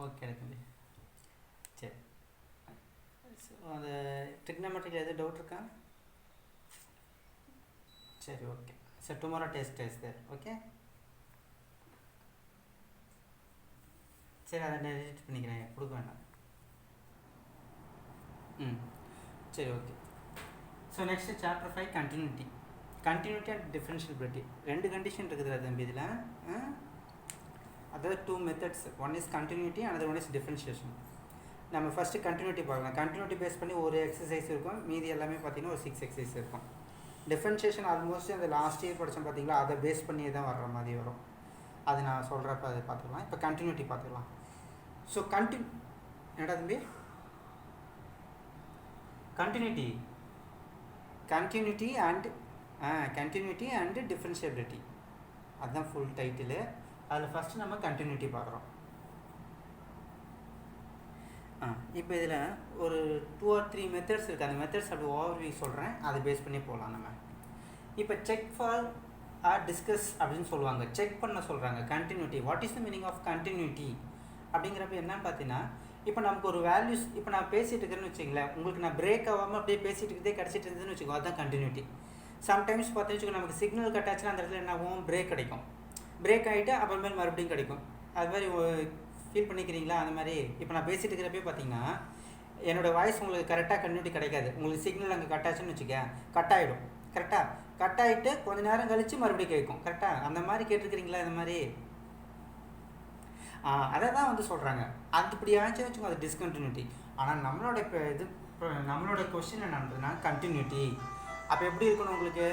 Okay தம்பி. சரி, so அந்த ட்ரிக்னாமெட்ரிக்கில் எதுவும் டவுட் இருக்கா? சரி, okay. Sir tomorrow test there. Okay, சரி, அதை நான் எடிட் பண்ணிக்கிறேன், கொடுக்க வேண்டாம். சரி, okay. So next chapter 5 continuity. Continuity and differentiability. 2 condition இருக்குது தம்பி இதில். அதாவது 2 methods. One is continuity, another one is differentiation. நம்ம ஃபஸ்ட்டு கண்டினியூட்டி பார்க்கலாம். கண்டினியூட்டி பேஸ் பண்ணி ஒரு எக்ஸசைஸ் இருக்கும், மீதி எல்லாமே பார்த்தீங்கன்னா ஒரு 6 எக்ஸசைஸ் இருக்கும். டிஃப்ரென்ஷியேஷன் ஆல்மோஸ்ட் அந்த லாஸ்ட் இயர் படித்தோம் பார்த்தீங்களா, அதை பேஸ் பண்ணி தான் வர்ற மாதிரி வரும். அது நான் சொல்கிறப்ப அதை பார்த்துக்கலாம். இப்போ கண்டினியூட்டி பார்த்துக்கலாம். ஸோ என்னடா தம்பி? கண்டினியூட்டி அண்ட் டிஃப்ரென்ஷியபிலிட்டி, அதுதான் ஃபுல் டைட்டிலு. அதில் ஃபஸ்ட்டு நம்ம கண்டினியூட்டி பார்க்குறோம். இப்போ இதில் ஒரு 2 or 3 மெத்தட்ஸ் இருக்குது. அந்த மெத்தட்ஸ் அப்படி ஓவர்வியூ சொல்கிறேன், அதை பேஸ் பண்ணி போகலாம் நம்ம. இப்போ செக் ஃபார் டிஸ்கஸ் அப்படின்னு சொல்லுவாங்க, செக் பண்ண சொல்கிறாங்க continuity. What is the meaning of continuity அப்படிங்கிறப்ப என்னன்னு பார்த்தீங்கன்னா, இப்போ நமக்கு ஒரு வேல்யூஸ், இப்போ நான் பேசிகிட்டு இருக்கிறேன்னு வச்சுங்களேன், உங்களுக்கு நான் பிரேக் ஆகாமல் அப்படியே பேசிகிட்டு இருக்கிறதே கிடச்சிட்டு இருந்ததுன்னு வச்சுக்கோ, அதுதான் கண்டினியூட்டி. சம்டைம்ஸ் பார்த்தீங்கன்னு வச்சுக்கோ, நமக்கு சிக்னல் கட் ஆச்சுன்னா அந்த இடத்துல என்ன ஆகும், பிரேக் கிடைக்கும். பிரேக் ஆகிட்டு அப்புறமேல் மறுபடியும் கிடைக்கும். அது மாதிரி ஃபீல் பண்ணிக்கிறீங்களா? அந்த மாதிரி இப்போ நான் பேசிகிட்டு இருக்கிறப்பே பார்த்தீங்கன்னா என்னோடய வாய்ஸ் உங்களுக்கு கரெக்டாக கண்டினியூட்டி கிடைக்காது. உங்களுக்கு சிக்னல் அங்கே கட் ஆச்சுன்னு வச்சுக்க, கட் ஆகிடும். கரெக்டாக கட் ஆகிட்டு கொஞ்சம் நேரம் கழித்து மறுபடியும் கேட்கும். கரெக்டாக அந்த மாதிரி கேட்டிருக்கிறீங்களா? இந்த மாதிரி அதை தான் வந்து சொல்கிறாங்க. அது இப்படி ஆச்சு வச்சுக்கோ, அது டிஸ்கண்டினியூட்டி. ஆனால் நம்மளோட இப்போ நம்மளோட கொஸ்டின் என்னன்றதுன்னா கண்டினியூட்டி. அப்போ எப்படி இருக்கணும் உங்களுக்கு?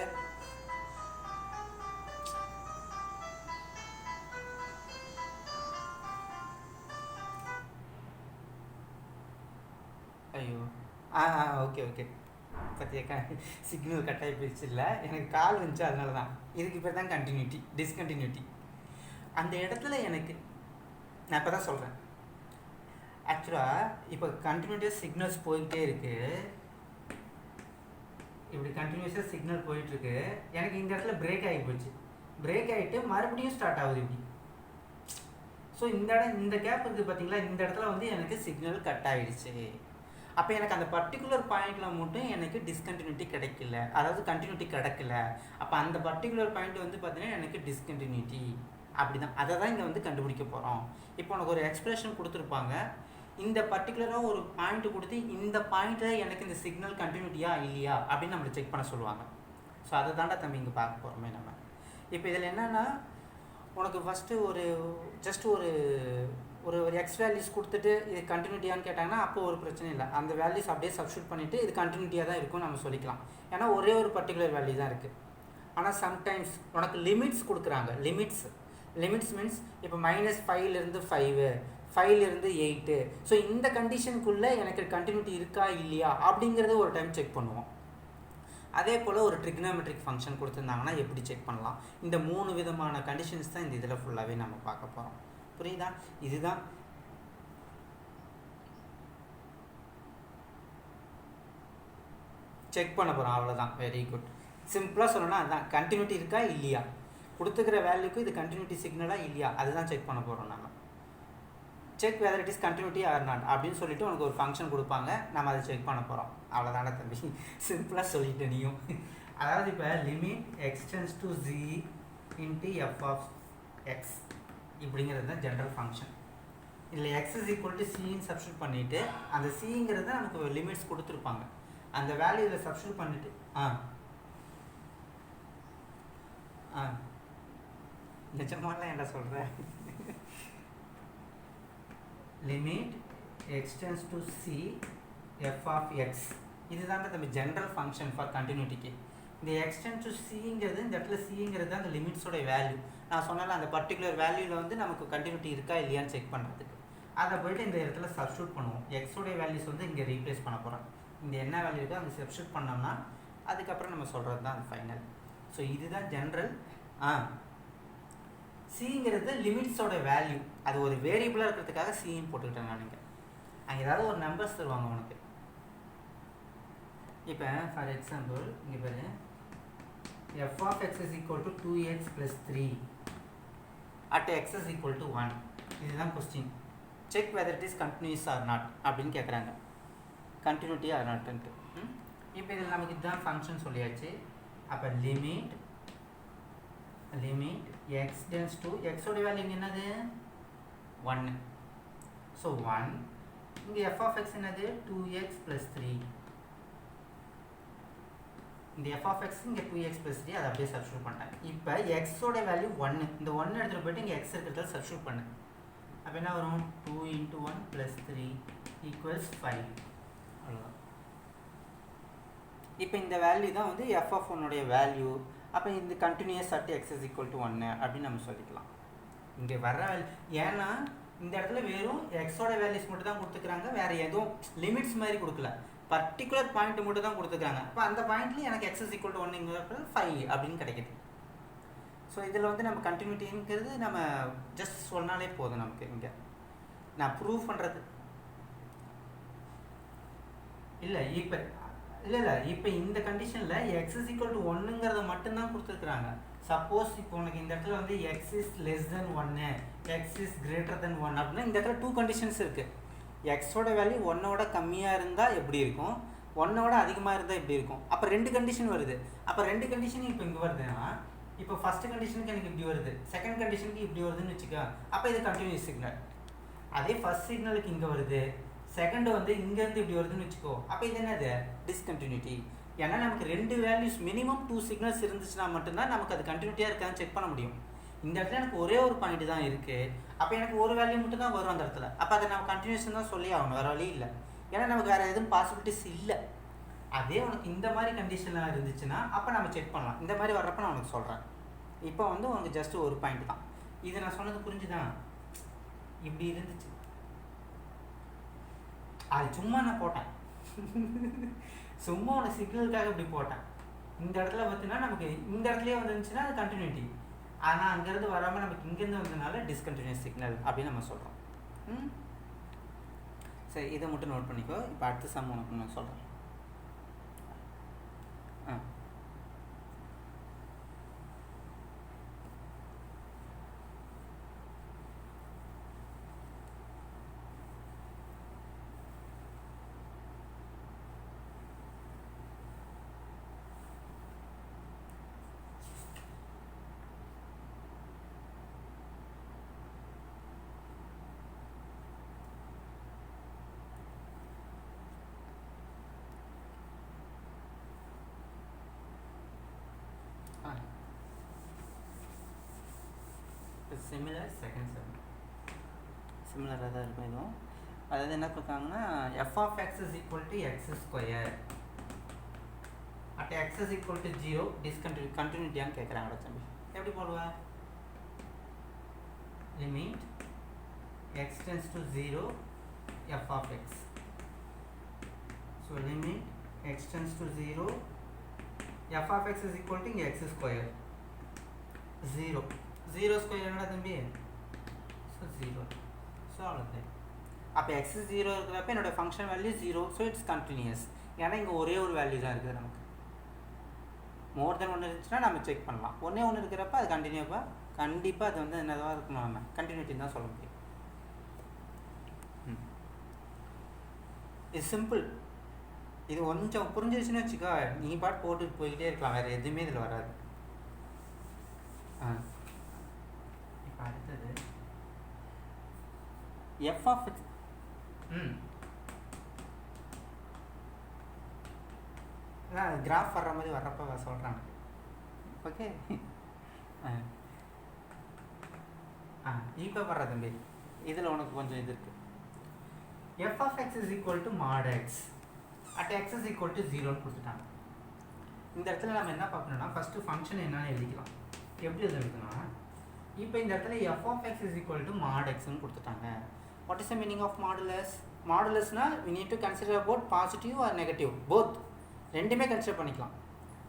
ஐயோ, ஓகே. பார்த்தியா, சிக்னல் கட் ஆகி போயிடுச்சு. இல்லை, எனக்கு கால் வந்துச்சு, அதனால தான். இதுக்கு பேர் தான் கண்டினியூட்டி, டிஸ்கண்டினியூட்டி. அந்த இடத்துல எனக்கு நான் இப்போ தான் சொல்கிறேன். ஆக்சுவலாக இப்போ கண்டினியூட்டியாக சிக்னல்ஸ் போயிட்டே இருக்குது. இப்படி கண்டினியூஸாக சிக்னல் போயிட்டுருக்கு. எனக்கு இந்த இடத்துல பிரேக் ஆகி போச்சு. பிரேக் ஆகிட்டு மறுபடியும் ஸ்டார்ட் ஆகுது இப்படி. ஸோ இந்த கேப் இருக்குது பார்த்தீங்களா, இந்த இடத்துல வந்து எனக்கு சிக்னல் கட் ஆகிடுச்சு. அப்போ எனக்கு அந்த பர்டிகுலர் பாயிண்டில் மட்டும் எனக்கு டிஸ்கண்டினியூட்டி கிடைக்கல, அதாவது கண்டினியூட்டி கிடைக்கல. அப்போ அந்த பர்டிகுலர் பாயிண்ட் வந்து பார்த்தீங்கன்னா எனக்கு டிஸ்கண்டினியூட்டி. அப்படி தான், அதை தான் இங்கே வந்து கண்டுபிடிக்க போகிறோம். இப்போ உனக்கு ஒரு எக்ஸ்பிரஷன் கொடுத்துருப்பாங்க, இந்த பர்டிகுலராக ஒரு பாயிண்ட் கொடுத்து இந்த பாயிண்ட்டில் எனக்கு இந்த சிக்னல் கண்டினியூட்டியா இல்லையா அப்படின்னு நம்மளை செக் பண்ண சொல்லுவாங்க. ஸோ அதை தாண்டா தம்பி இங்கே பார்க்க போகிறோமே நம்ம. இப்போ இதில் என்னென்னா, உனக்கு ஃபஸ்ட்டு ஜஸ்ட் ஒரு எக்ஸ் வேல்யூஸ் கொடுத்துட்டு இது கண்டினியூட்டியான்னு கேட்டாங்கன்னா அப்போ ஒரு பிரச்சனை இல்லை. அந்த வேல்யூஸ் அப்படியே சப்ஸ்டியூட் பண்ணிவிட்டு இது கண்டினியூட்டியாக தான் இருக்கும்னு நம்ம சொல்லிக்கலாம். ஏன்னா ஒரே ஒரு பர்டிகுலர் வேல்யூ தான் இருக்குது. ஆனால் சம்டைம்ஸ் உனக்கு லிமிட்ஸ் கொடுக்குறாங்க. லிமிட்ஸ் மீன்ஸ் இப்போ -5 5, 5 8. ஸோ இந்த கண்டிஷனுக்குள்ளே எனக்கு கண்டினியூட்டி இருக்கா இல்லையா அப்படிங்கிறத ஒரு டைம் செக் பண்ணுவோம். அதே போல் ஒரு ட்ரிக்னாமெட்ரிக் ஃபங்க்ஷன் கொடுத்துருந்தாங்கன்னா எப்படி செக் பண்ணலாம். இந்த 3 விதமான கண்டிஷன்ஸ் தான் இந்த இதில் ஃபுல்லாகவே நம்ம பார்க்க போகிறோம். புரியுதா? இதுதான் செக் பண்ண போகிறோம், அவ்வளோதான். Very good. சிம்பிளாக சொல்லணும்னா அதுதான், கண்டினியூட்டி இருக்கா இல்லையா, கொடுத்துக்கிற வேல்யூக்கு இது கண்டினியூட்டி சிக்னலாக இல்லையா, அதுதான் செக் பண்ண போகிறோம் நம்ம. Check whether it is continuity or not அப்படின்னு சொல்லிட்டு உனக்கு ஒரு ஃபங்க்ஷன் கொடுப்பாங்க, நம்ம அதை செக் பண்ண போகிறோம். அவ்வளோதான தம்பி, சிம்பிளாக சொல்லிட்டு நீயும். அதாவது இப்போ limit x tends to z into f of x இப்படிங்கிறது தான் ஜென்ரல் ஃபங்க்ஷன். இதில் எக்ஸ் இஸ் ஈக்குவல் டு சின்னு சப்ஸ்டியூட் பண்ணிவிட்டு அந்த சிங்கிறது நமக்கு லிமிட்ஸ் கொடுத்துருப்பாங்க, அந்த வேல்யூ இதில் சப்ஸ்டியூட் பண்ணிவிட்டு நிஜமாலாம் என்ன சொல்கிறேன், limit x tends to c f of x இதுதான் நம்ம ஜென்ரல் ஃபங்க்ஷன் ஃபார் கண்டினியூட்டிக்கு. இந்த எக்ஸ்டென்ஸ் டு சிங்கிறது, இந்த இடத்துல சிங்கிறது தான் அந்த லிமிட்ஸோட வேல்யூ. நான் சொன்னால அந்த பர்டிகுலர் வேல்யூவில் வந்து நமக்கு கண்டினியூட்டி இருக்கா இல்லையான்னு செக் பண்ணுறதுக்கு அதை போய்ட்டு இந்த இடத்துல சப்ஸ்டியூட் பண்ணுவோம். எக்ஸோடைய வேல்யூஸ் வந்து இங்கே ரீப்ளேஸ் பண்ண போகிறோம். இங்கே என்ன வேல்யூ இருக்கோ அங்கே சப்ஸ்டியூட் பண்ணோம்னா அதுக்கப்புறம் நம்ம சொல்கிறது தான் அது ஃபைனல். ஸோ இதுதான் ஜென்ரல். சிங்கிறது லிமிட்ஸோட வேல்யூ, அது ஒரு வேரியபிளாக இருக்கிறதுக்காக சின்னு போட்டுக்கிட்டேன் நான். இங்கே அங்கே ஏதாவது ஒரு நம்பர்ஸ் தருவாங்க உனக்கு. இப்போ ஃபார் எக்ஸாம்பிள் இங்கே பாரு, f of x is equal to 2x + 3 at x is equal to 1. இதுதான் question. Check whether it is continuous or not அப்படின்னு கேட்குறாங்க, கண்டினியூட்டி ஆர் நாட்ன்ட்டு. இப்போ இதில் நமக்கு இதுதான் ஃபங்க்ஷன் சொல்லியாச்சு. அப்போ லிமிட் எக்ஸ் டென்ஸ் டு எக்ஸோட வேல்யூ இங்கே என்னது 1. ஸோ 1. இங்கே எஃப் ஆஃப் எக்ஸ் என்னது 2x + 3. இந்த எஃப் ஆஃப் எக்ஸ் இங்கே 2x + 3 அதை அப்படியே சப்ஸ்டியூட் பண்ணிட்டேன். இப்போ எக்ஸோட வேல்யூ 1. இந்த 1 எடுத்துகிட்டு போய்ட்டு இங்கே எக்ஸ் இருக்கிறத சப்ஸ்டியூட் பண்ணேன். அப்போ என்ன வரும் 2 × 1 + 3 = 5. அவ்வளோதான். இப்போ இந்த வேல்யூ தான் வந்து எஃப் ஆஃப் ஒன்னுடைய வேல்யூ. அப்போ இந்த continuous at x is equal to 1 அப்படின்னு நம்ம சொல்லிக்கலாம். இங்கே வர்ற வேல்யூ, ஏன்னா இந்த இடத்துல வெறும் எக்ஸோட வேல்யூஸ் மட்டும் தான் கொடுத்துக்கிறாங்க, வேறு எதுவும் லிமிட்ஸ் மாதிரி கொடுக்கல, பர்டிகுலர் பாயிண்ட் மட்டும் தான் கொடுத்துருக்காங்க. அப்போ அந்த பாயிண்ட்லேயும் எனக்கு எக்ஸ் இஸ் ஈக்குவல் டு 1 5 அப்படின்னு கிடைக்கிது. ஸோ இதில் வந்து நம்ம கண்டினியூட்டிங்கிறது நம்ம ஜஸ்ட் சொன்னாலே போதும். நமக்கு இங்கே நான் ப்ரூவ் பண்ணுறது இல்லை. இப்போ இந்த கண்டிஷனில் எக்ஸ் இஸ் ஈக்குவல் டு 1ங்கிறத மட்டும்தான் கொடுத்துருக்குறாங்க. சப்போஸ் இப்போ உனக்கு இந்த இடத்துல வந்து X is less than 1, X is greater than 1 அப்படின்னா இந்த இடத்துல 2 கண்டிஷன்ஸ் இருக்குது. எக்ஸோட வேல்யூ 1ஓட கம்மியாக இருந்தால் எப்படி இருக்கும், 1ஓட அதிகமாக இருந்தால் எப்படி இருக்கும். அப்போ 2 கண்டிஷன் வருது. அப்போ 2 கண்டிஷன் இப்போ இங்கே வருதுன்னா, இப்போ ஃபஸ்ட்டு கண்டிஷனுக்கு எனக்கு இப்படி வருது, செகண்ட் கண்டிஷனுக்கு இப்படி வருதுன்னு வச்சுக்க, அப்போ இது கண்டினியூஸ் சிக்னல். அதே ஃபஸ்ட் சிக்னலுக்கு இங்கே வருது, செகண்ட் வந்து இங்கேருந்து இப்படி வருதுன்னு வச்சுக்கோ, அப்போ இது என்னது டிஸ்கண்டினியூட்டி. ஏன்னா நமக்கு 2 வேல்யூஸ் மினிமம் 2 சிக்னல்ஸ் இருந்துச்சுன்னா மட்டும்தான் நமக்கு அது கண்டினியூட்டியாக இருக்கான்னு செக் பண்ண முடியும். இந்த இடத்துல எனக்கு ஒரே ஒரு பாயிண்ட் தான் இருக்குது, அப்போ எனக்கு ஒரு வேல்யூ மட்டும் தான் வரும் அந்த இடத்துல. அப்போ அதை நம்ம கண்டினியூஷன் தான் சொல்லி ஆகணும், வேறு வழி இல்லை. ஏன்னா நமக்கு வேறு எதுவும் பாசிபிலிட்டிஸ் இல்லை. அதே உனக்கு இந்த மாதிரி கண்டிஷனாக இருந்துச்சுன்னா அப்போ நம்ம செக் பண்ணலாம். இந்த மாதிரி வர்றப்ப நான் உனக்கு சொல்கிறேன். இப்போ வந்து உனக்கு ஜஸ்ட் ஒரு பாயிண்ட் தான். இது நான் சொன்னது புரிஞ்சுதான்? இப்படி இருந்துச்சு, அது சும்மா நான் போட்டேன், சும்மா உனக்கு சிக்னலுக்காக இப்படி போட்டேன். இந்த இடத்துல பார்த்தீங்கன்னா நமக்கு இந்த இடத்துலேயே வந்துருந்துச்சுன்னா அது கண்டினியூட்டி. ஆனால் அங்கேருந்து வராமல் நமக்கு இங்கேருந்து வந்ததுனால டிஸ்கண்டினியூஸ் சிக்னல் அப்படின்னு நம்ம சொல்கிறோம். சரி, இதை மட்டும் நோட் பண்ணிக்கோ. இப்போ அடுத்த சம் உனக்கு நான் சொல்கிறேன். சிமிலர் செகண்ட் சம் சிமிலராக தான் இருக்கும் இதுவும். அதாவது என்ன கொடுத்தாங்கன்னா f of x is equal to x square at x is equal to 0 கண்டினியூட்டியான்னு கேட்குறாங்க தம்பி. எப்படி போடுவேன்? Limit x tends to 0 f of x. So limit x tends to 0 f of x is equal to இங்கே x square 0 square என்னடா தம்பி? So 0. So அவ்வளோதான். அப்போ எக்ஸ் 0 இருக்கிறப்ப என்னோடய function value 0. So it's continuous. ஏன்னா இங்கே ஒரே ஒரு வேல்யூ தான் இருக்குது. நமக்கு மோர் தென் 1 இருந்துச்சுன்னா நம்ம செக் பண்ணலாம். ஒன்றே ஒன்று இருக்கிறப்ப அது கண்டிப்பாக அது வந்து என்னதான் இருக்கணும், நம்ம கண்டினியூட்டின்னு தான் சொல்ல முடியும். இது சிம்பிள். இது கொஞ்சம் புரிஞ்சிருச்சுன்னு வச்சுக்கோ, நீ பாட்டு போட்டுட்டு போய்கிட்டே இருக்கலாம், வேறு எதுவுமே இதில் வராது. இப்போ அடுத்தது எஃப் ஆஃப் எக்ஸ். கிராஃப் வர்ற மாதிரி வர்றப்ப சொல்கிறாங்க. ஓகே, இப்போ வர்ற தம்பி இதில் உனக்கு கொஞ்சம் இது இருக்குது. F of x is equal to mod x at x is equal to 0ன்னு கொடுத்துட்டாங்க. இந்த இடத்துல நம்ம என்ன பார்க்கணும்னா ஃபஸ்ட்டு ஃபங்க்ஷன் என்னன்னு எழுதிக்கலாம். எப்படி எழுதுனா இப்போ இந்த இடத்துல f of x is equal to mod எக்ஸ்ன்னு கொடுத்துட்டாங்க. What is the meaning of modulus? மாடுலஸ்னால் we need to consider about positive or negative, both. ரெண்டுமே கன்சிடர் பண்ணிக்கலாம்.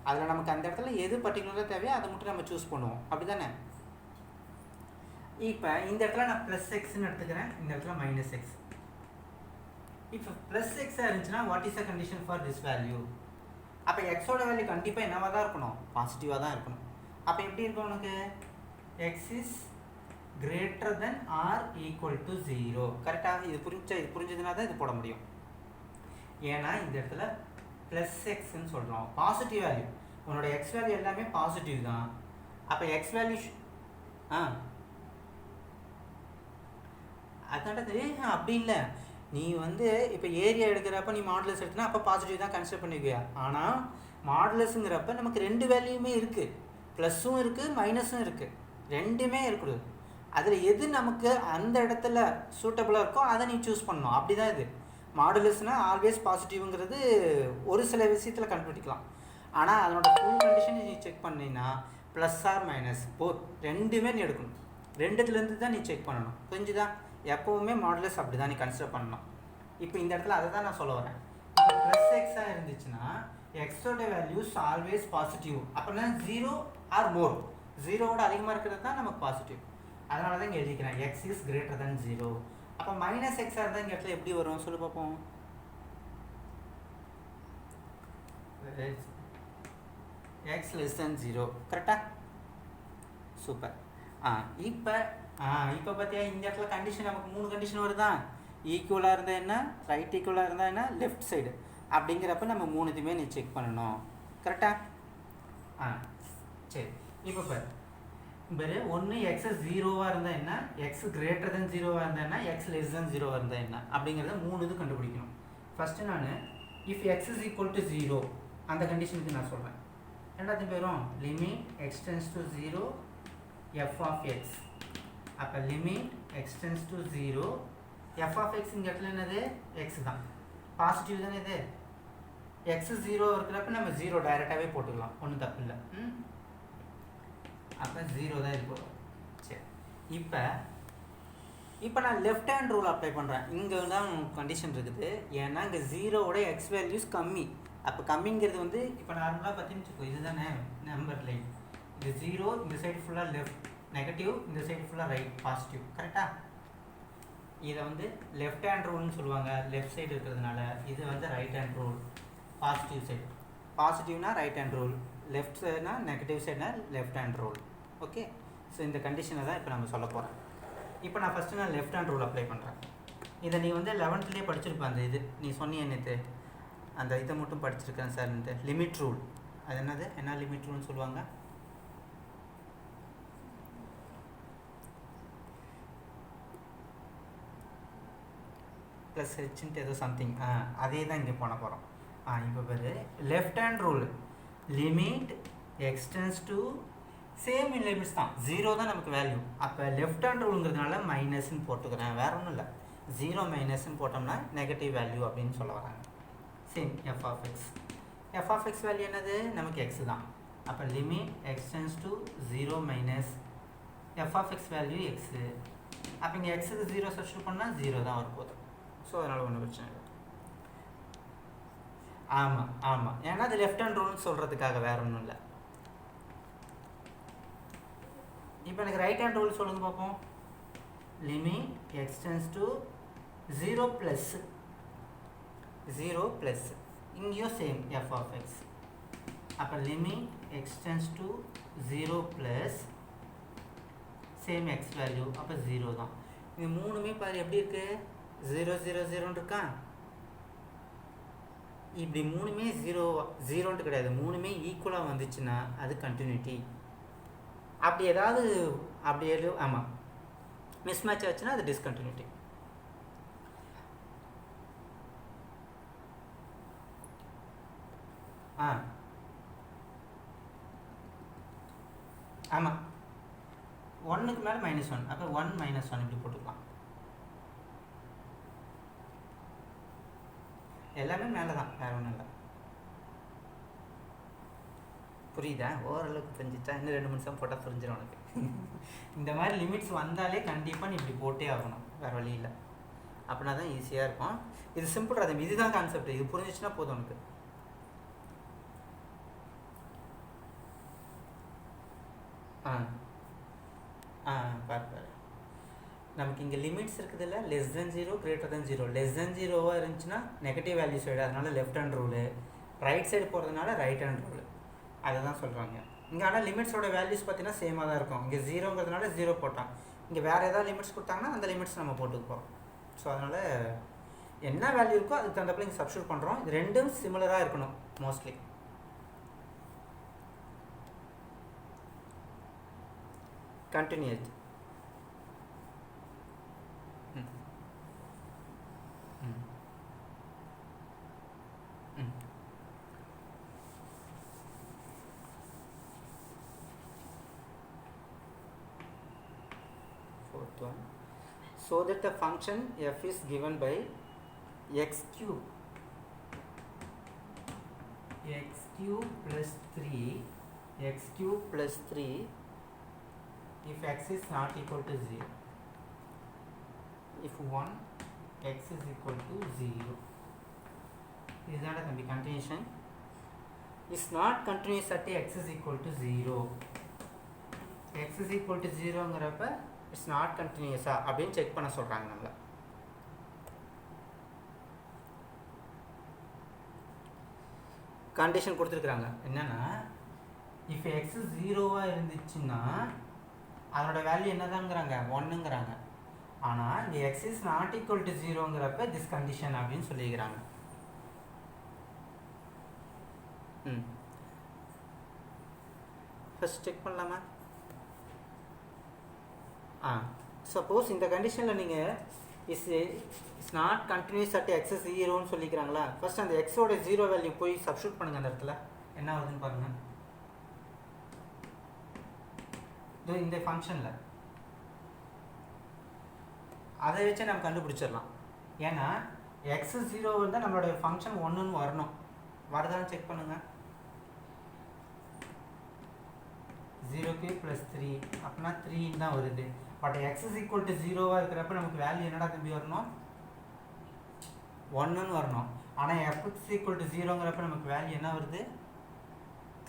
அதில் நமக்கு அந்த இடத்துல எது பர்டிகுலராக தேவையோ அதை மட்டும் நம்ம சூஸ் பண்ணுவோம், அப்படி தானே? இப்போ இந்த இடத்துல நான் ப்ளஸ் எக்ஸ்ன்னு எடுத்துக்கிறேன், இந்த இடத்துல மைனஸ் எக்ஸ். இப்போ ப்ளஸ் எக்ஸாக இருந்துச்சுன்னா what is the condition for this value? அப்போ எக்ஸோட வேல்யூ கண்டிப்பாக என்னவாக தான் இருக்கணும், பாசிட்டிவாக தான் இருக்கணும். அப்போ எப்படி இருக்கும் உனக்கு? X is greater than or equal to 0. கரெக்டாக இது புரிஞ்சதுனா தான் இது போட முடியும். ஏன்னா இந்த இடத்துல ப்ளஸ் எக்ஸ்ன்னு சொல்கிறோம், பாசிட்டிவ் வேல்யூ. உன்னோட எக்ஸ் வேல்யூ எல்லாமே பாசிட்டிவ் தான். அப்போ எக்ஸ் வேல்யூ அதாண்டது அப்படி இல்லை. நீ வந்து இப்போ ஏரியா எடுக்கிறப்ப நீ மாடுலஸ் எடுத்தினா அப்போ பாசிட்டிவ் தான் கன்சிடர் பண்ணிக்குவியா. ஆனால் மாடுலஸுங்கிறப்ப நமக்கு ரெண்டு வேல்யூமே இருக்குது, ப்ளஸ்ஸும் இருக்குது மைனஸும் இருக்குது, ரெண்டுமே இருக்குது. அதில் எது நமக்கு அந்த இடத்துல சூட்டபுளாக இருக்கோ அதை நீ சூஸ் பண்ணணும். அப்படி தான் இது மாடுலஸ்னால் ஆல்வேஸ் பாசிட்டிவ்ங்கிறது ஒரு சில விஷயத்தில் கண்டுபிடிக்கலாம். ஆனால் அதனோட ஃபுல் கண்டிஷன் நீ செக் பண்ணினா ப்ளஸ் ஆர் மைனஸ் போத் ரெண்டுமே நீ எடுக்கணும். ரெண்டுத்துலேருந்து தான் நீ செக் பண்ணணும். புரிஞ்சுதா? எப்போவுமே மாடுலஸ் அப்படி தான் நீ கன்சிடர் பண்ணணும். இப்போ இந்த இடத்துல அதை தான் நான் சொல்ல வரேன். இப்போ ப்ளஸ் எக்ஸாக இருந்துச்சுன்னா எக்ஸோட வேல்யூஸ் ஆல்வேஸ் பாசிட்டிவ். அப்படின்னா 0 ஆர் மோர், 0வோட அதிகமாக இருக்கிறது தான் நமக்கு பாசிட்டிவ். அதனால தான் இங்கே எழுதிக்கிறேன் எக்ஸ் இஸ் கிரேட்டர் தேன் 0. அப்போ மைனஸ் எக்ஸாக இருந்தால் இங்கே இடத்துல எப்படி வரும் சொல்லி பார்ப்போம். X less than 0. கரெக்டாக? சூப்பர். இப்போ பார்த்தியா இந்த இடத்துல கண்டிஷன் நமக்கு 3 கண்டிஷன் வருதா. ஈக்குவலாக இருந்தால் என்ன, ரைட் ஈக்குவலாக இருந்தால் என்ன, லெஃப்ட் சைடு அப்படிங்கிறப்ப நம்ம 3த்தையுமே நீ செக் பண்ணணும். கரெக்டாக? சரி. இப்போ பாரு, ஒன்று எக்ஸ் 0வாக இருந்தால் என்ன, எக்ஸ் கிரேட்டர் தென் 0வாக இருந்தால் என்ன, எக்ஸ் லெஸ் தென் 0வாக இருந்தால் என்ன அப்படிங்கிறத 3 இது கண்டுபிடிக்கணும். ஃபஸ்ட்டு நான் if x is equal to 0 அந்த கண்டிஷனுக்கு நான் சொல்கிறேன். ரெண்டாவது பேரும் limit x tends to 0 f of x. அப்போ limit x tends to 0 f of x இங்கே இடத்துல என்னது, எக்ஸ் தான், பாசிட்டிவ் தானே இது. எக்ஸ் 0 இருக்கிறப்ப நம்ம 0 டைரெக்டாகவே போட்டுக்கலாம், ஒன்றும் தப்பு இல்லை. அப்போ 0 தான் இது போடும். சரி. இப்போ நான் லெஃப்ட் ஹேண்ட் ரூல் அப்ளை பண்ணுறேன். இங்கே தான் கண்டிஷன் இருக்குது. ஏன்னா இங்கே 0வோட எக்ஸ் வேல்யூஸ் கம்மி. அப்போ கம்மிங்கிறது வந்து இப்போ நார்மலாக பார்த்தீங்கன்னு வச்சுக்கோ, இதுதானே நம்பர் லைன். இது 0, இந்த சைடு ஃபுல்லாக லெஃப்ட் நெகட்டிவ், இந்த சைடு ஃபுல்லாக ரைட் பாசிட்டிவ். கரெக்டாக? இதை வந்து லெஃப்ட் ஹேண்ட் ரூல்னு சொல்லுவாங்க, லெஃப்ட் சைடு இருக்கிறதுனால. இது வந்து right hand rule, positive side. பாசிட்டிவ்னா ரைட் ஹேண்ட் ரூல், லெஃப்ட் சைடுனா நெகட்டிவ் சைடுனா left hand rule. Okay. So இந்த கண்டிஷனை தான் இப்போ நம்ம சொல்ல போகிறேன். இப்போ நான் ஃபஸ்ட்டு நான் லெஃப்ட் ஹேண்ட் ரூல் அப்ளை பண்ணுறேன். இதை நீ வந்து 11லேயே படிச்சிருப்பேன். அந்த இது நீ சொன்னிய என்னது, அந்த இதை மட்டும் படிச்சிருக்கேன் சார். லிமிட் ரூல், அது என்னது, என்ன லிமிட் ரூல்னு சொல்லுவாங்க? ப்ளஸ் ஹெச்ன்ட்டு ஏதோ சம்திங், அதே தான் இங்கே பண்ண போகிறோம். இப்போ பேர் left hand rule limit x tends to same limits தான், 0 தான் நமக்கு வேல்யூ. அப்போ லெஃப்ட் ஹேண்ட் ரூலுங்கிறதுனால மைனஸ்ன்னு போட்டுக்கிறேன், வேறு ஒன்றும் இல்லை. 0 மைனஸ்ன்னு போட்டோம்னா நெகட்டிவ் வேல்யூ அப்படின்னு சொல்ல வராங்க. Same f of x. F of x value என்னது, நமக்கு எக்ஸ் தான். அப்போ limit x tends to 0 minus f of x value x. அப்போ இங்கே எக்ஸுக்கு 0 சப்ஸ்டியூட் பண்ணால் 0 தான் வரப்போகுது. ஸோ அதனால் ஒன்றும் பிரச்சனை இல்லை. ஆமாம், ஏன்னா அது லெஃப்ட் ஹேண்ட் ரூல்னு சொல்கிறதுக்காக வேறு ஒன்றும் இல்லை. இப்போ எனக்கு ரைட் ஹேண்ட் ரூல் சொல்லுங்க பார்ப்போம். லிமிட் எக்ஸ்டென்ஸ் டு 0 ப்ளஸ் இங்கேயும் சேம் எஃப் ஆஃப் எக்ஸ். அப்போ limit x tends to 0 plus same X value. அப்போ 0 தான். இது 3மே பாரு எப்படி இருக்குது, 0 0 0 இருக்கா. இப்படி 3மே 0 கிடையாது, 3மே ஈக்குவலாக வந்துச்சுன்னா அது கண்டினியூட்டி. அப்படி ஏதாவது ஆமாம் மிஸ் மேட்ச் ஆச்சுன்னா அது டிஸ்கண்டினியூட்டி. ஆமாம் 1க்கு மேலே -1, அப்போ 1 -1 இப்படி போட்டுக்கலாம். எல்லாமே மேலே தான், வேறு ஒன்றும் இல்லை. புரியுதா? ஓரளவுக்கு புரிஞ்சிச்சா? இன்னும் 2 நிமிஷம் போட்டால் புரிஞ்சிடும் உனக்கு. இந்த மாதிரி லிமிட்ஸ் வந்தாலே கண்டிப்பாக நீ இப்படி போட்டே ஆகணும், வேறு வழி இல்லை. அப்படின்னா தான் ஈஸியாக இருக்கும். இது சிம்பிள் ரதம், இதுதான் கான்செப்ட். இது புரிஞ்சிச்சுன்னா போதும் உனக்கு. பாரு நமக்கு இங்கே லிமிட்ஸ் இருக்குது இல்லை, less than 0 greater than 0. Less than 0வாக இருந்துச்சுன்னா நெகட்டிவ் வேல்யூ சைடு, அதனால left hand rule. Right side போகிறதுனால ரைட் ஹேண்ட் ரூலு. அதை தான் சொல்கிறாங்க இங்கே. ஆனால் லிமிட்ஸோட வேல்யூஸ் பார்த்தீங்கன்னா சேமாக தான் இருக்கும். இங்கே 0ங்கிறதுனால 0 போட்டான், இங்கே வேறு ஏதாவது லிமிட்ஸ் கொடுத்தாங்கன்னா அந்த லிமிட்ஸ் நம்ம போட்டுக்க போகிறோம். ஸோ அதனால் என்ன வேல்யூ இருக்கோ அதுக்கு தகுந்தப்பல இங்கே சப்ஸ்டியூட் பண்ணுறோம். இது ரெண்டும் சிமிலராக இருக்கணும் mostly. Continuous. Fourth one. So that the function f is given by x cube plus 3 if x is not equal to 0, if 1 x is equal to 0. Is that a continuation? Is not continuous at x is equal to 0. x is equal to 0 ங்கிறப்ப it's not கண்டினியூஸா அப்படின்னு check பண்ண சொல்கிறாங்க நம்மளை. Condition கொடுத்துருக்குறாங்க என்னென்னா, if X ஜீரோவாக இருந்துச்சுன்னா அதோட வேல்யூ என்னதாங்கிறாங்க 1ங்கிறாங்க. ஆனால் இங்கே x is not equal to 0ங்கிறப்ப திஸ் கண்டிஷன் அப்படின்னு சொல்லிக்கிறாங்க. ஃபர்ஸ்ட் செக் பண்ணலாமா? சப்போஸ் இந்த கண்டிஷனில் நீங்கள் is not continuous at x is 0ன்னு சொல்லிக்கிறாங்களா, ஃபர்ஸ்ட் அந்த எக்ஸோட 0 வேல்யூ போய் சப்ஸ்டியூட் பண்ணுங்கள். அந்த இடத்துல என்ன வருதுன்னு பாருங்கள். இந்த ஃபங்க்ஷனில் அதை வச்சு நம்ம கண்டுபிடிச்சிடலாம். ஏன்னா எக்ஸ் 0 இருந்தால் நம்மளுடைய ஃபங்க்ஷன் 1ன்னு வரணும். வருதான்னு செக் பண்ணுங்கள். 0³ + 3 அப்படின்னா 3 தான் வருது. But x is equal to 0வாக இருக்கிறப்ப நமக்கு வேல்யூ என்னடா தம்பி வரணும்? 1ன்னு வரணும். ஆனால் எக்ஸ் ஈக்குவல் டு 0ங்கிறப்ப நமக்கு வேல்யூ என்ன வருது?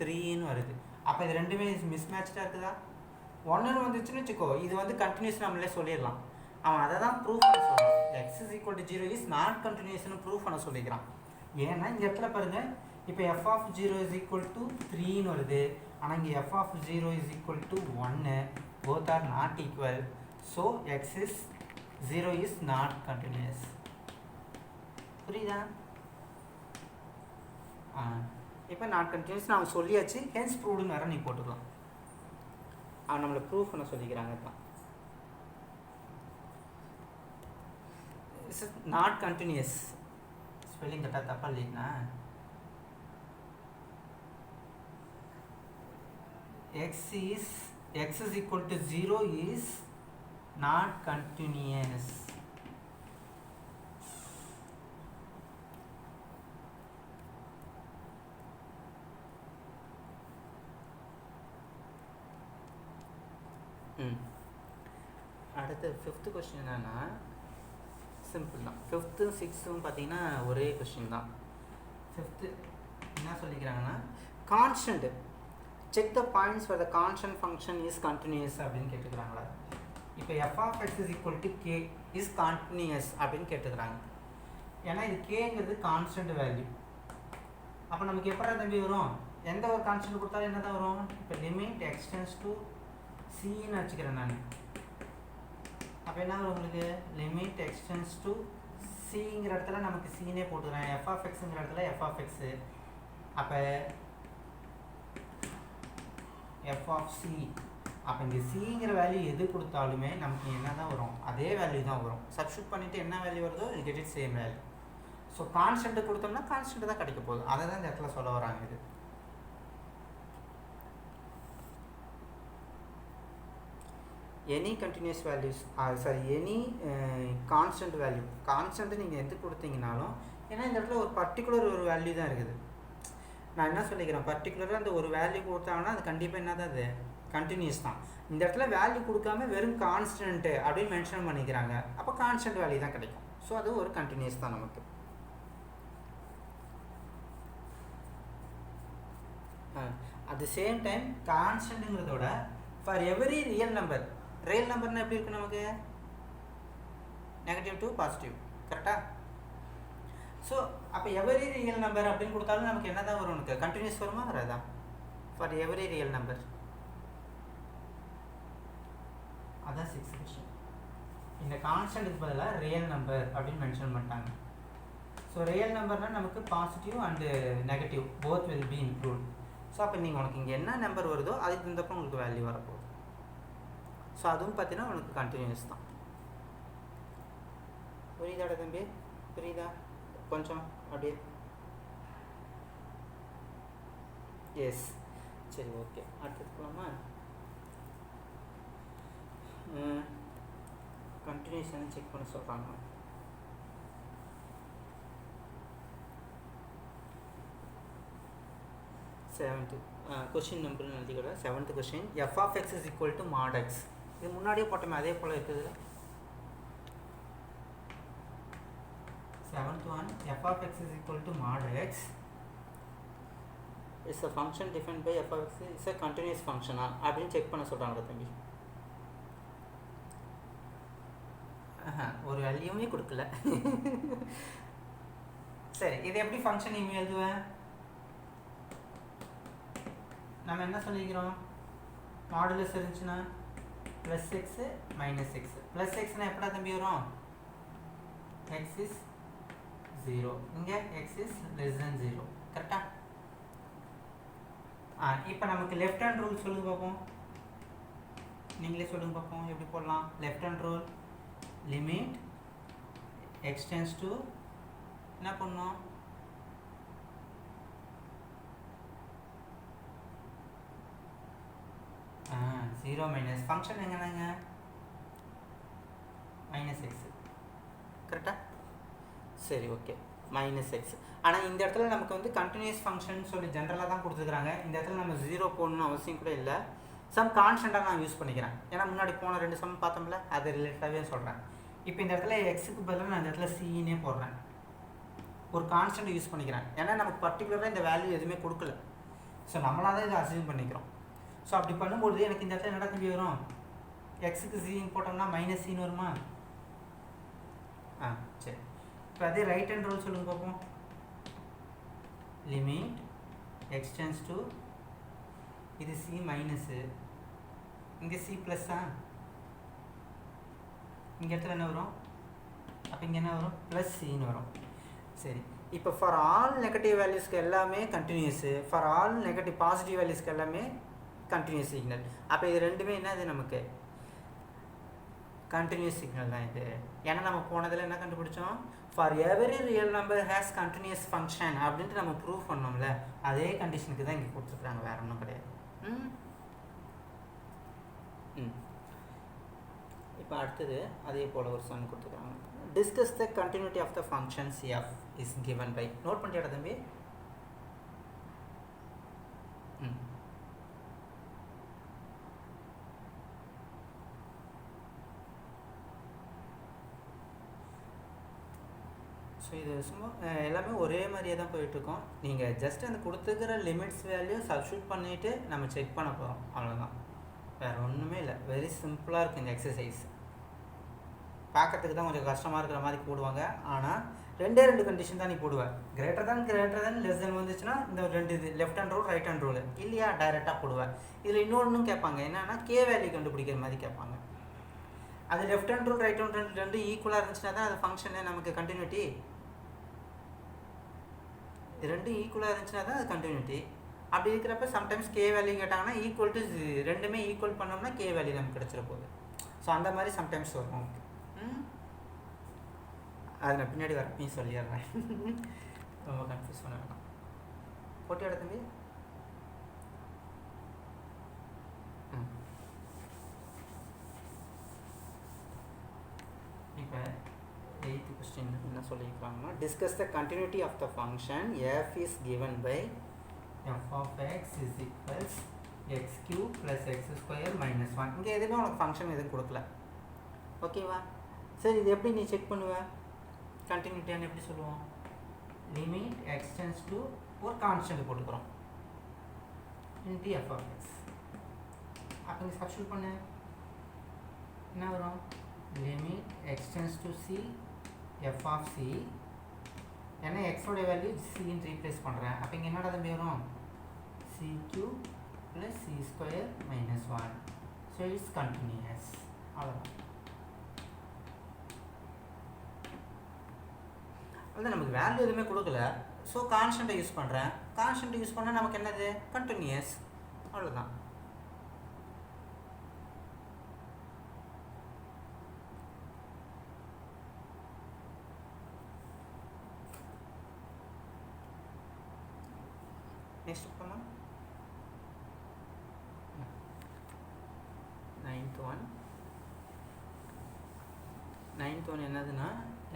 3ன்னு வருது. அப்போ இது ரெண்டுமே மிஸ் மேட்ச்டாக இருக்குதா? 1ன்னு வந்துச்சுன்னு வச்சுக்கோ, இது வந்து கண்டினியூஸ் நம்மளே சொல்லிடலாம். அவன் அதை தான் ப்ரூஃப் பண்ண சொல்கிறான். X is equal to 0 is not கண்டினியூஸ்னு ப்ரூஃப் பண்ண சொல்லிக்கிறான். ஏன்னா இந்த இடத்துல பாருங்கள், இப்போ f of 0 is equal to 3ன்னு வருது. ஆனால் இங்கே f of 0 is equal to 1. both are not equal. So x is 0 is not continuous. புரியுதா? இப்போ நாட் கண்டினியூஸ் நான் சொல்லியாச்சு. ஹென்ஸ் ப்ரூவ்டுன்னு வேறு நீ போட்டுக்கலாம். அவன் நம்மளை ப்ரூஃப் பண்ண சொல்லிக்கிறாங்க. தான் இட்ஸ் நாட் கண்டினியூஸ். ஸ்பெல்லிங் கரெக்டாக தப்பா இல்லைன்னா x is equal to 0 is not continuous. அடுத்து 5th கொஸ்டின் என்னன்னா சிம்பிள் தான். 5th 6th பார்த்தீங்கன்னா ஒரே கொஸ்டின் தான். 5th என்ன சொல்லிக்கிறாங்கன்னா, constant check the points where the constant function is continuous அப்படின்னு கேட்டுக்கிறாங்களா. இப்போ f of x is equal to k is continuous அப்படின்னு கேட்டுக்கிறாங்க. ஏன்னா இது கேங்கிறது கான்ஸ்டன்ட் வேல்யூ. அப்போ நமக்கு எப்படா தம்பி வரும்? எந்த ஒரு கான்ஸ்டன்ட் கொடுத்தாலும் என்ன தான் வரும்? இப்போ லிமிட் எக்ஸ்டென்ஸ் டு சின்னு வச்சுக்கிறேன் நான். அப்போ என்ன வரும் உங்களுக்கு? லிமிட் எக்ஸ்டென்ஸ் டு சிங்கிற இடத்துல நமக்கு சீனே போட்டுக்கிறேன். f of xங்கிற இடத்துல f of x. அப்போ f of c. அப்போ இங்கே சிங்கிற வேல்யூ எது கொடுத்தாலுமே நமக்கு என்ன தான் வரும்? அதே வேல்யூ தான் வரும். சப்ஸ்டியூட் பண்ணிவிட்டு என்ன வேல்யூ வருதோ it get it same value. So constant கொடுத்தோம்னா கான்ஸ்டன்ட் தான் கிடைக்க போகுது. அதை தான் இந்த இடத்துல சொல்ல வராங்க. இது any continuous values any constant value. Constant நீங்கள் எது கொடுத்தீங்கனாலும், ஏன்னா இந்த இடத்துல ஒரு பர்டிகுலர் ஒரு வேல்யூ தான் இருக்குது. நான் என்ன சொல்லிக்கிறேன், பர்டிகுலராக அந்த ஒரு வேல்யூ கொடுத்தாங்கன்னா அது கண்டிப்பாக என்ன தான், அது கண்டினியூஸ் தான். இந்த இடத்துல வேல்யூ கொடுக்காம வெறும் கான்ஸ்டன்ட்டு அப்படின்னு மென்ஷன் பண்ணிக்கிறாங்க. அப்போ கான்ஸ்டன்ட் வேல்யூ தான் கிடைக்கும். ஸோ அது ஒரு கண்டினியூஸ் தான் நமக்கு. அட் தி சேம் டைம் கான்ஸ்டன்ட்டுங்கிறதோட ஃபார் எவரி ரியல் நம்பர் நம்பர்னா எப்படி இருக்குது நமக்கு? Negative to positive. கரெக்டாக? ஸோ அப்போ எவரி ரியல் நம்பர் அப்படின்னு கொடுத்தாலும் நமக்கு என்ன தான் வரும்? உனக்கு கண்டினியூஸ் வருமா வராதா? ஃபார் எவரி ரியல் நம்பர் அதான் 6th கொஸ்டின். இந்த கான்ஸ்டன்ட்டுக்கு பதிலாக ரியல் நம்பர் அப்படின்னு மென்ஷன் பண்ணிட்டாங்க. ஸோ ரியல் நம்பர்னால் நமக்கு positive and negative both will be include. So அப்போ நீங்கள் உனக்கு இங்கே என்ன நம்பர் வருதோ அதுக்கு தந்தப்போ உங்களுக்கு வேல்யூ வரப்போகுது. ஸோ அதுவும் பார்த்தீங்கன்னா உனக்கு கண்டினியூஸ் தான். புரியுதாடா தம்பி? புரியுதா? கொஞ்சம் அப்படியே எஸ். சரி, ஓகே. அடுத்தது போகலாமா? கண்டினியூஷன் செக் பண்ண சொல்கிறாங்க. செவன்த்து கொஸ்டின் நம்பர்னு எழுதிக்கூட. 7th question, f of x is equal to mod x. இது முன்னாடியே போட்டோமே, அதே போல் இருக்குது. 7th one, f of x is equal to mod x is a function defined by f of x is a continuous function அப்படின்னு check பண்ண சொல்கிறாங்க தம்பி. ஒரு வேல்யூமே கொடுக்கல. சரி, இது எப்படி ஃபங்க்ஷன் இவங்க எழுதுவேன்? நம்ம என்ன சொல்லிக்கிறோம்? மாடுலஸ் இருந்துச்சுன்னா plus x minus x. Plus எக்ஸ்னால் எப்படா தம்பி வரும்? எக்ஸ் இஸ் 0, இங்கே எக்ஸ் இஸ் லெஸ் தென் 0. கரெக்டா? இப்போ நமக்கு லெஃப்ட் ஹேண்ட் ரூல் சொல்லுங்க பார்ப்போம். நீங்களே சொல்லுங்க பார்ப்போம் எப்படி போடலாம். Left hand rule, limit x tends to என்ன பண்ணணும்? ஜீரோ மைனஸ் ஃபங்க்ஷன் எங்கன்னாங்க மைனஸ் எக்ஸு. கரெக்டா? சரி, ஓகே. Minus X. ஆனால் இந்த இடத்துல நமக்கு வந்து கண்டினியூஸ் ஃபங்க்ஷன் சொல்லி ஜென்ரலாக தான் கொடுத்துருக்குறாங்க. இந்த இடத்துல நம்ம 0 போடணும்னு அவசியம் கூட இல்லை. சம் கான்ஸ்டண்ட்டாக நான் யூஸ் பண்ணிக்கிறேன். ஏன்னா முன்னாடி போன 2 சம் பார்த்தோம்ல, அது ரிலேட்டடாகவே சொல்கிறேன். இப்போ இந்த இடத்துல எக்ஸுக்கு பதிலாக நான் இந்த இடத்துல சின்னே போடுறேன். ஒரு கான்ஸ்டன்ட் யூஸ் பண்ணிக்கிறேன். ஏன்னா நமக்கு பர்டிகுலராக இந்த வேல்யூ எதுவுமே கொடுக்கல. ஸோ நம்மளாக தான் இதை அசியூம் பண்ணிக்கிறோம். ஸோ அப்படி பண்ணும்போது எனக்கு இந்த இடத்துல என்னடா தம்பி வரும்? எக்ஸுக்கு சின்னு போட்டோம்னா மைனஸ் சின்னு வருமா? சரி. இப்போ அதே ரைட் ஹேண்ட் ரூல் சொல்லுங்க பார்ப்போம். லிமிட் எக்ஸ்டென்ஸ் டு, இது சி மைனஸு, இங்கே சி ப்ளஸ்ஸா, இங்கே இடத்துல என்ன வரும்? அப்போ இங்கே என்ன வரும்? ப்ளஸ் சின்னு வரும். சரி, இப்போ ஃபார் ஆல் நெகட்டிவ் வேல்யூஸ்க்கு எல்லாமே continuous, for all negative positive வேல்யூஸ்க்கு எல்லாமே கண்டினியூஸ் சிக்னல். அப்போ இது ரெண்டுமே என்னது? நமக்கு கண்டினியூஸ் சிக்னல் தான் இது. ஏன்னா நம்ம போனதில் என்ன கண்டுபிடிச்சோம்? For every real number has continuous function அப்படின்ட்டு நம்ம ப்ரூவ் பண்ணோம்ல, அதே கண்டிஷனுக்கு தான் இங்கே கொடுத்துருக்குறாங்க, வேறு ஒன்றும் கிடையாது. இப்போ அடுத்தது அதே போல் ஒரு சம் கொடுத்துருக்காங்க. Discuss the continuity of the functions f is given by. நோட் பண்ணிட்டா தம்பி? ஸோ இது சும்மா எல்லாமே ஒரே மாதிரியே தான் போயிட்டுருக்கோம். நீங்கள் ஜஸ்ட் அந்த கொடுத்துக்கிற லிமிட்ஸ் வேல்யூ சப்ஸ்டியூட் பண்ணிவிட்டு நம்ம செக் பண்ண போகிறோம், அவ்வளோதான். வேறு ஒன்றுமே இல்லை. வெரி சிம்பிளாக இருக்குது இந்த எக்ஸசைஸ். பார்க்கறதுக்கு தான் கொஞ்சம் கஷ்டமாக இருக்கிற மாதிரி போடுவாங்க. ஆனால் 2 கண்டிஷன் தான் நீ போடுவேன். கிரேட்டர் தேன் லெஸ் தென் வந்துச்சுன்னா இந்த 2 இது left hand rule right hand rule இல்லையா, டைரெக்டாக போடுவேன். இதில் இன்னொன்றும் கேட்பாங்க, என்னென்னா கே வேல்யூ கண்டுபிடிக்கிற மாதிரி கேட்பாங்க. அது left hand rule right hand rule 2 ஈக்குவலாக இருந்துச்சுன்னா தான் அது ஃபங்க்ஷனு நமக்கு கண்டினியூட்டி. 2 ஈக்குவலாக இருந்துச்சுன்னா தான் அது கண்டினியூட்டி. அப்படி இருக்கிறப்ப சம்டைம்ஸ் கே வேல்யூ கேட்டாங்கன்னா ஈக்குவல் டு 2மே ஈக்குவல் பண்ணோம்னா கே வேல்யூ நமக்கு கிடச்சிட போகுது. ஸோ அந்த மாதிரி சம்டைம்ஸ் வரும். அது நான் பின்னாடி வரப்பையும் சொல்லிடுறேன். ரொம்ப கன்ஃபியூஸ் பண்ண வேண்டாம். போட்டியோட தம்பி இப்போ 8th கொஸ்டின் என்ன சொல்லியிருக்காங்கன்னா, discuss the continuity of the function f is given by f of x is equals x cube plus x square minus 1. இங்கே எதுவுமே உனக்கு ஃபங்க்ஷன் எதுவும் கொடுக்கல, ஓகேவா? சரி, இது எப்படி நீ செக் பண்ணுவேன்? கண்டினியூட்டியான்னு எப்படி சொல்லுவோம்? லிமிட் எக்ஸ்டென்ஸ் டு ஒரு கான்ஸ்டன்ட் போட்டுக்கிறோம் இன்டி எஃப் ஆஃப் எக்ஸ். அப்போ இங்கே சப்ஸ்டியூட் பண்ண என்ன வரும்? Limit x tends to c f of c. ஏன்னா எக்ஸோடைய வேல்யூ சின்னு ரீப்ளேஸ் பண்ணுறேன். அப்போ இங்கே என்னடா தம்பி வரும்? C cube plus c square minus 1. So it's continuous. அவ்வளோதான். அவ்வளோதான், நமக்கு வேல்யூ எதுவுமே கொடுக்கல. ஸோ கான்ஸ்டண்ட்டை யூஸ் பண்ணுறேன். கான்ஸ்டன்ட் யூஸ் பண்ணால் நமக்கு என்னது? கண்டினியூஸ். அவ்வளோதான். நெக்ஸ்ட் போமா, 9th one என்னதுன்னா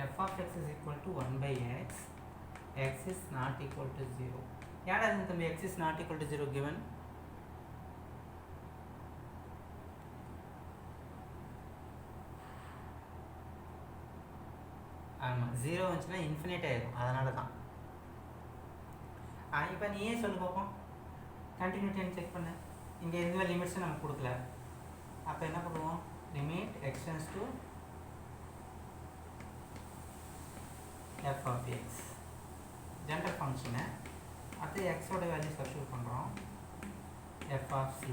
f of x is equal to 1 by x, x is not equal to 0. ஏடா இந்த தம்பி x is not equal to 0 given? ஆமாம், 0 வந்துச்சுன்னா இன்ஃபினிட் ஆகிடும், அதனால தான். இப்போ நீ ஏன் சொல்லு பார்ப்போம், கண்டினியூட்டின்னு செக் பண்ணு. இங்கே எதுவுமே லிமிட்ஸும் நமக்கு கொடுக்கல. அப்போ என்ன பண்ணுவோம்? Limit x tends to f of x, general function. அடுத்து எக்ஸோட வேல்யூ சப்ஸ்டிட்யூட் பண்ணுறோம். f of c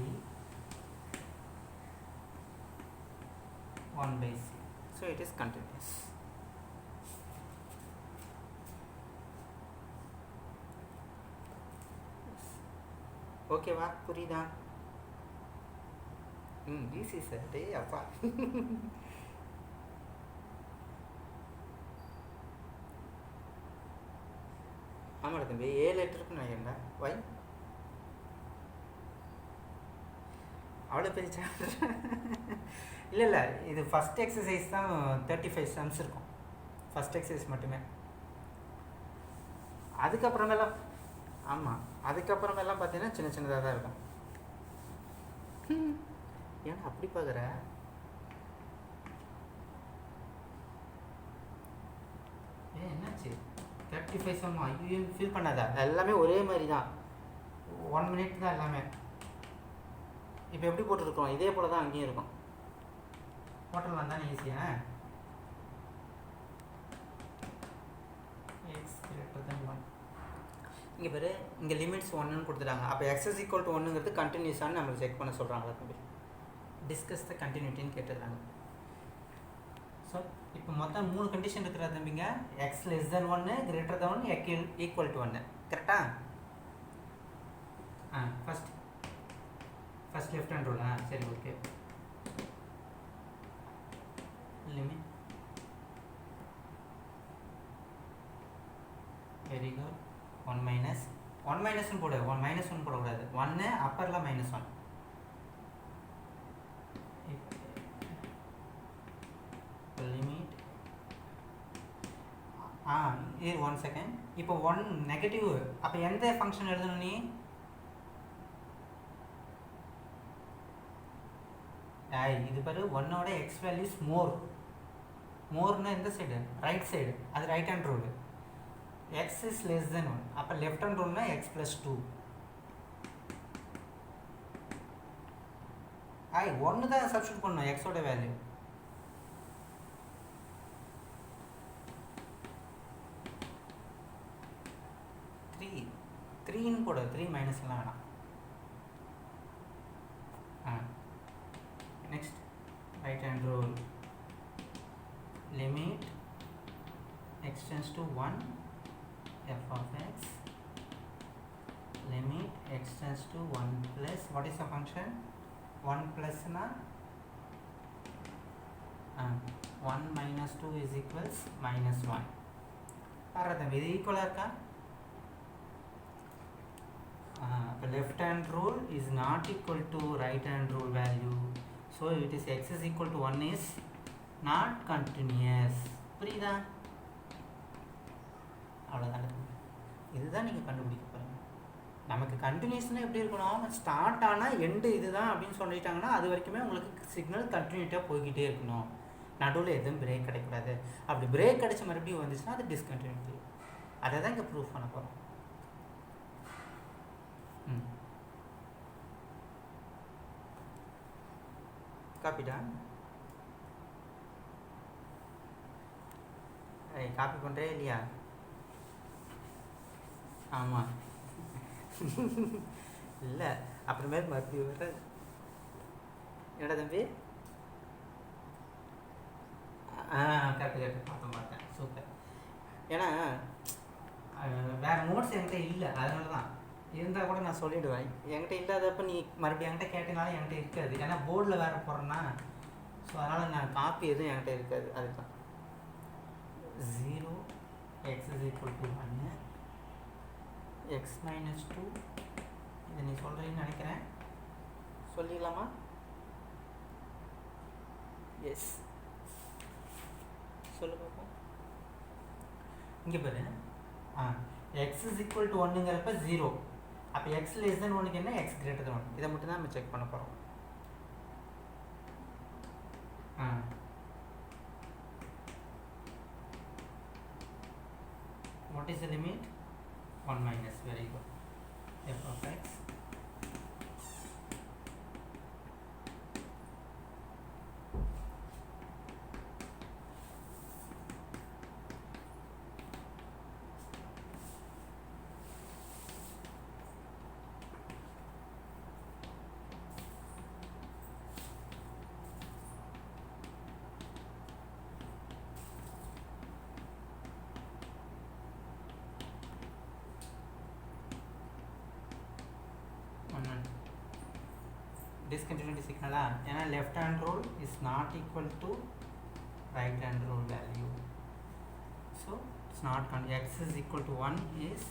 1 by c. So it is continuous. ஓகேவா? புரியுதா? Easy sir. டே அப்பா, ஆமாடா தம்பி, 7 லெட்டருக்குன்னு நினைக்கிறேன்டா. வை அவ்வளோ பெரிய இல்லை, இது ஃபஸ்ட் எக்ஸசைஸ் தான். 35 சம்ஸ் இருக்கும் ஃபஸ்ட் எக்ஸசைஸ் மட்டுமே. அதுக்கப்புறமேலாம் ஆமாம், அதுக்கப்புறமேலாம் பார்த்தீங்கன்னா சின்ன சின்னதாக தான் இருக்கும். ஏன்னா அப்படி பார்க்குற? என்னாச்சு? 35 சம் ஐயோ ஃபீல் பண்ணாதா? எல்லாமே ஒரே மாதிரி தான், 1 மினிட் தான் எல்லாமே. இப்போ எப்படி போட்டுருக்கோம் இதே போல் தான் அங்கேயும் இருக்கும். ஹோட்டல் வந்தானே ஈஸியா? X greater than 1. இங்கே பேர் இங்கே லிமிட்ஸ் 1ன்னு கொடுத்துட்டாங்க. அப்போ எக்ஸ் இஸ் ஈக்குவல் டு 1ங்கிறது கண்டினியூஸானு நம்மளுக்கு செக் பண்ண சொல்கிறாங்களா தம்பி? டிஸ்கஸ் த கண்டினியூட்டின்னு கேட்டுருக்காங்க. ஸோ இப்போ மொத்தம் 3 கண்டிஷன் இருக்கிறா தம்பிங்க. X less than 1, greater than 1, equal to 1. கரெக்டா? ஃபஸ்ட் லெஃப்ட் ஹேண்ட் ரூலா? சரி, okay. Limit very good. 1 minus 1 மைனஸ்ன்னு போடு. 1 மைனஸ் 1 போடக்கூடாது. 1 அப்பரில் -1. லிமிட் இது 1 செகண்ட். இப்போ 1 நெகட்டிவ். அப்போ எந்த ஃபங்க்ஷன் எழுதணும் நீ? இது பாரு, 1ஓட எக்ஸ் வேல்யூஸ் மோர்னா எந்த சைடு? Right side. அது right hand rule. X is less than 1. அப்போ லெஃப்ட் ஹேண்ட் ரூல்னா எக்ஸ் ப்ளஸ் 2. 1 தான் சப்ஸ்டிட்யூட் பண்ணணும் எக்ஸோட வேல்யூ. த்ரீன்னு போட. 3 மைனஸ் எல்லாம் வேணாம். Next right hand rule. Limit x tends to 1 f of x, limit extends to 1 plus, what is the function? 1 plus na 1 minus 2 is equals -1. பாருங்க இது ஈக்குவலா இருக்கா? left hand rule is not equal to right hand rule value, so it is x is equal to 1 is not continuous. புரியுதா? அவ்வளோதான். இதுதான் நீங்கள் கண்டுபிடிக்க போகிறீங்க. நமக்கு கண்டினியூஸ்னால் எப்படி இருக்கணும்? ஸ்டார்ட் ஆனால் எண்டு இதுதான் அப்படின்னு சொல்லிட்டாங்கன்னா அது வரைக்குமே உங்களுக்கு சிக்னல் கண்டினியூட்டாக போய்கிட்டே இருக்கணும். நடுவில் எதுவும் பிரேக் கிடைக்கூடாது. அப்படி பிரேக் கிடைச்ச மறுபடியும் வந்துச்சுன்னா அது டிஸ்கண்டினியூட்டி. அதை தான் இங்கே ப்ரூஃப் பண்ண போகிறோம். காப்பிடா? காப்பி பண்ணுறே இல்லையா? ஆமாம். இல்லை, அப்புறமேல் மறுபடியும் வர. என்னடா தம்பி? கரெக்டு பார்த்தேன் சூப்பர். ஏன்னா வேறு நோட்ஸ் என்கிட்ட இல்லை, அதனால தான். இருந்தால் கூட நான் சொல்லிவிடுவேன். என்கிட்ட இல்லாதப்போ நீ மறுபடியும் என்கிட்ட கேட்டனால என்கிட்ட இருக்காது, ஏன்னா போர்டில் வேறு போடுறேன்னா. ஸோ அதனால் நான் காப்பி எதுவும் என்கிட்ட இருக்காது. அதுதான் 0 x = 1 x - 2. இதை நீ சொல்கிறீன்னு நினைக்கிறேன், சொல்லிடலாமா? எஸ், சொல்லு பார்ப்போம். இங்கே பாரு, x = 1ங்கிறப்ப 0. அப்போ x < 1க்கு என்ன, x < 1. இதை மட்டும் தான் நம்ம செக் பண்ண போகிறோம். What is the limit? 1 minus. Very good. F of x discontinuity signal. ஏன்னா left hand rule is not equal to right hand rule value, so it's not x = 1 is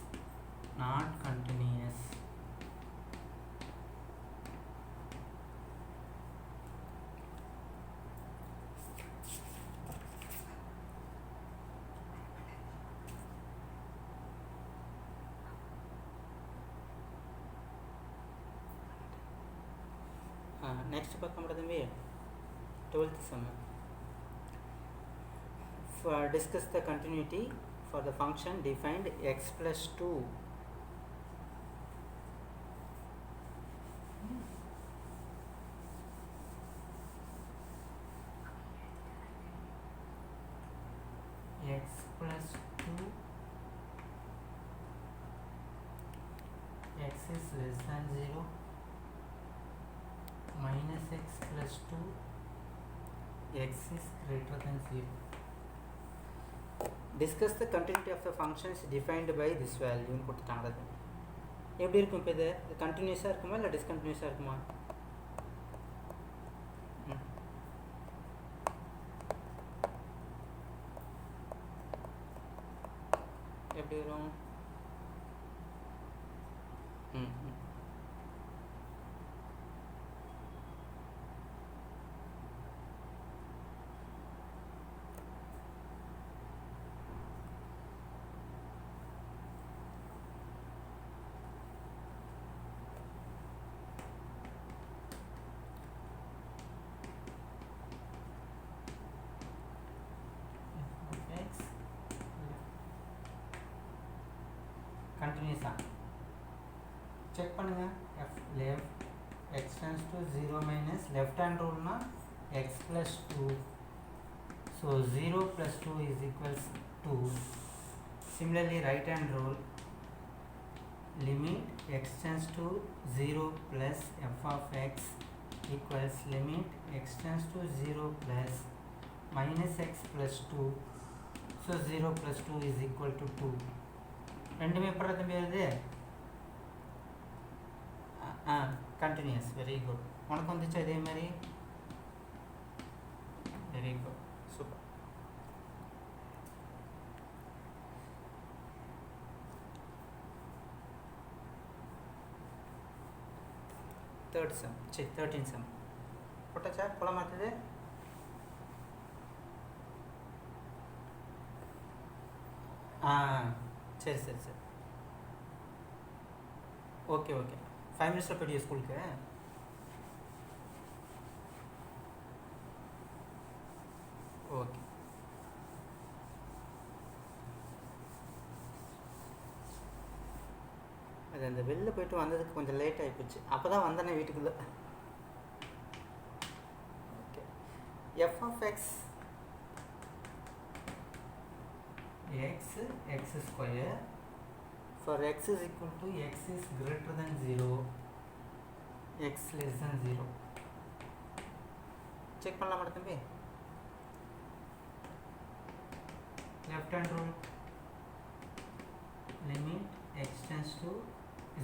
not continuous. Next பார்க்க தம்பி 12th sum. For discuss the continuity for the function defined x + 2 x + 2 x is less than 0 minus x + 2 x is greater than 0. Discuss the continuity of the functions defined by this value. கொடுத்துட்டாங்க. எப்படி இருக்கும் இப்போ? இது கண்டினியூஸாக இருக்குமா இல்லை டிஸ்கண்டினியூஸாக இருக்குமா? எப்படி வரும்? கண்டினியூஸாக செக் பண்ணுங்கள். x tends to 0 minus left hand rule na x plus 2, so 0 plus 2 is equals 2. Similarly right hand rule, limit x tends to 0 plus f of x equals limit x tends to 0 plus minus x plus 2, so 0 plus 2 is equal to 2. ரெண்டுமே எப்படி தம்பி வருது? Continuous. Very good. உனக்கு வந்துச்சு அதே மாதிரி? Very good, super. Third sum, 13 sum போட்டாச்சா? போல மாற்றுது. சரி சரி சரி, ஓகே ஓகே. 5 மினிட்ஸில் போய்ட்டு ஸ்கூலுக்கு. ஓகே, அது அந்த வெளில போய்ட்டு வந்ததுக்கு கொஞ்சம் லேட் ஆகிப்போச்சு. அப்போ தான் வந்தேனே வீட்டுக்குள்ளே. Okay, f of x x square for x is equal to x is greater than 0, x less than 0. Check பண்ணலாம் தம்பி. left hand rule, limit x tends to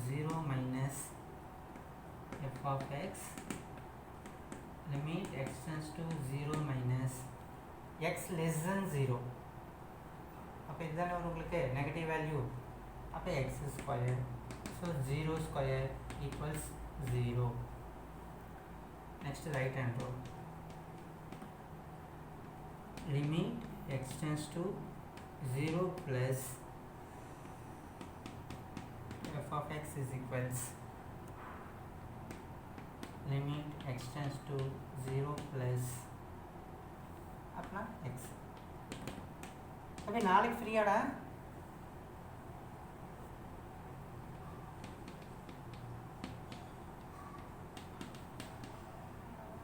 0 minus f of x, limit x tends to 0 minus x less than 0. அப்போ இதுதானே உங்களுக்கு negative value. அப்போ x square, so 0 square equals 0. Next right hand rule, limit x tends to 0 plus f of x is equals limit x tends to 0 plus अपना x. अभी नाले free आड़ा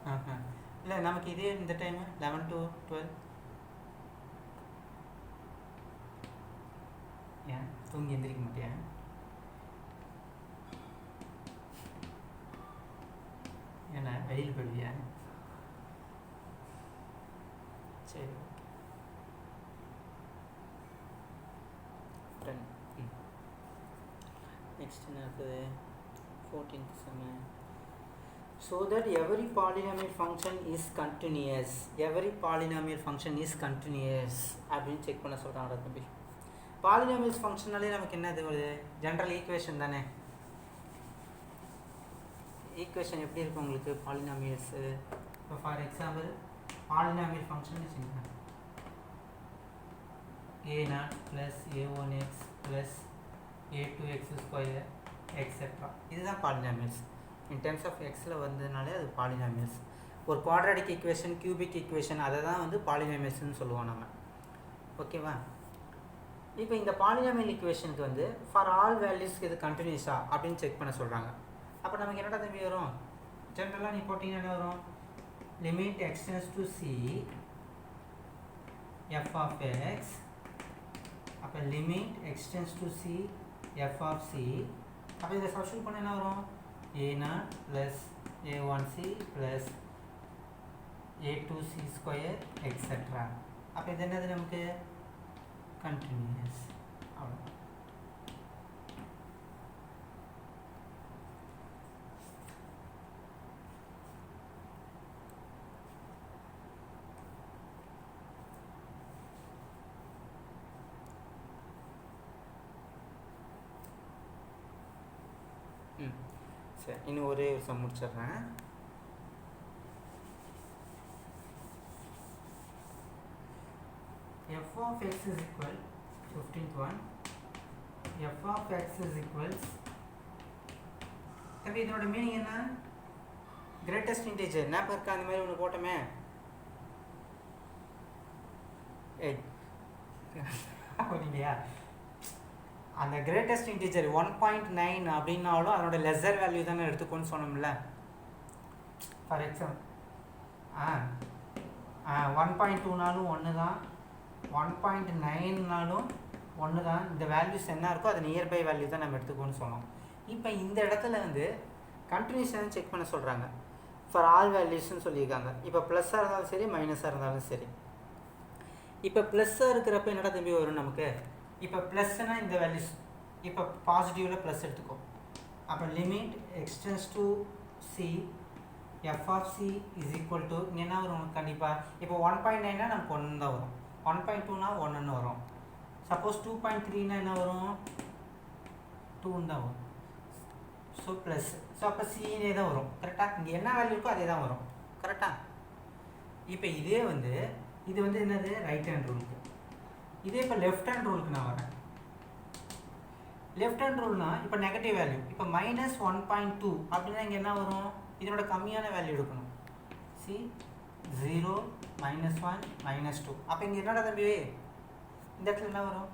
हाँ हाँ இல்லை நமக்கு இதே இந்த டைம் 11 to 12 ஏன் தூங்கி எந்திரிக்க மாட்டியா? ஏன்னா வெளியில் போயிடுவியா? சரி நெக்ஸ்ட் என்ன இருக்குது? 14th sum. So that every polynomial function is continuous. Every polynomial function is continuous அப்படின்னு செக் பண்ண சொல்கிறாங்க தம்பி. பாலினாமியல்ஸ் ஃபங்க்ஷனாலே நமக்கு என்னது ஒரு ஜென்ரல் ஈக்குவேஷன் தானே. ஈக்குவேஷன் எப்படி இருக்கும் உங்களுக்கு பாலினாமியல்ஸு? இப்போ ஃபார் எக்ஸாம்பிள் பாலினாமியல் ஃபங்க்ஷன் வச்சுக்கோங்க, a0 plus a1x plus a2x square etcetera. இதுதான் பாலினாமியல்ஸ். இன் டெர்ம்ஸ் ஆஃப் எக்ஸில் வந்ததுனாலே அது பாலினாமியல்ஸ். ஒரு குவாட்ராடிக் ஈக்குவேஷன், கியூபிக் ஈக்குவேஷன், அதை தான் வந்து பாலினாமியல்ஸ்னு சொல்லுவோம் நம்ம. ஓகேவா? இப்போ இந்த பாலினாமியல் ஈக்குவேஷனுக்கு வந்து ஃபார் ஆல் வேல்யூஸ்க்கு இது கண்டினியூஸா அப்படின்னு செக் பண்ண சொல்கிறாங்க. அப்போ நமக்கு என்னடா தம்பி வரும்? ஜென்ரலாக நீ போட்டிங்கன்னா என்ன வரும்? Limit x tends to c f of x. அப்போ limit x tends to c f of c. அப்போ இதை சப்ஸ்டிட்யூட் பண்ண என்ன வரும்? a0 plus a1c plus a2c square etcetera. அப்போ இது என்னது நமக்கு? கண்டினியூஸ். அவ்வளோ. சரி, இன்னும் ஒரே ஒரு சம் முடிச்சிடுறேன். f of x is equal 15th one, f of x is equals, தம்பி இதனோட மீனிங் என்ன? Greatest integer. என்ன இருக்கா அந்த மாதிரி ஒன்று போட்டோமே, இல்லையா? அந்த கிரேட்டஸ்ட் இன்டிஜர் 1.9 அப்படின்னாலும் அதனோட லெஸர் வேல்யூ தானே எடுத்துக்கோன்னு சொன்னோம்ல. ஃபார் எக்ஸாம்பிள் 1.2நாலும் ஒன்று தான், 1.9நாலும் ஒன்று தான். இந்த வேல்யூஸ் என்ன இருக்கோ அது நியர்பை வேல்யூ தான் நம்ம எடுத்துக்கோன்னு சொன்னோம். இப்போ இந்த இடத்துல வந்து கண்டினியூஷன் செக் பண்ண சொல்கிறாங்க. ஃபார் ஆல் வேல்யூஸ்ன்னு சொல்லியிருக்காங்க. இப்போ ப்ளஸ்ஸாக இருந்தாலும் சரி, மைனஸாக இருந்தாலும் சரி. இப்போ ப்ளஸ்ஸாக இருக்கிறப்ப என்னடா தம்பி வரும் நமக்கு? இப்போ ப்ளஸ்னால் இந்த வேல்யூஸ், இப்போ பாசிட்டிவில் ப்ளஸ் எடுத்துக்கோ. அப்போ limit x tends to c f of c is equal to இங்கே என்ன வரும் கண்டிப்பாக? இப்போ 1.9னா நமக்கு 1 தான் வரும், 1.2னா 1ன்னு வரும். சப்போஸ் 2.3னா என்ன வரும்? 2ன்னு தான் வரும். ஸோ ப்ளஸ், ஸோ அப்போ சின்னே தான் வரும். கரெக்டாக? இங்கே என்ன வேல்யூ இருக்கோ அதே தான் வரும். கரெக்டாக? இப்போ இதே வந்து இது வந்து என்னது? ரைட் ஹேண்ட் ரூலுக்கு. இதே இப்போ லெஃப்ட் ஹேண்ட் ரூலுக்கு நான் வரேன். லெஃப்ட் ஹேண்ட் ரூல்னா இப்போ நெகட்டிவ் வேல்யூ, இப்போ -1.2 அப்படின்னா இங்கே என்ன வரும்? இதனோட கம்மியான வேல்யூ எடுக்கணும். சி 0 -1 -2. அப்போ இங்கே என்னடா தம்பி இந்த இடத்துல என்ன வரும்?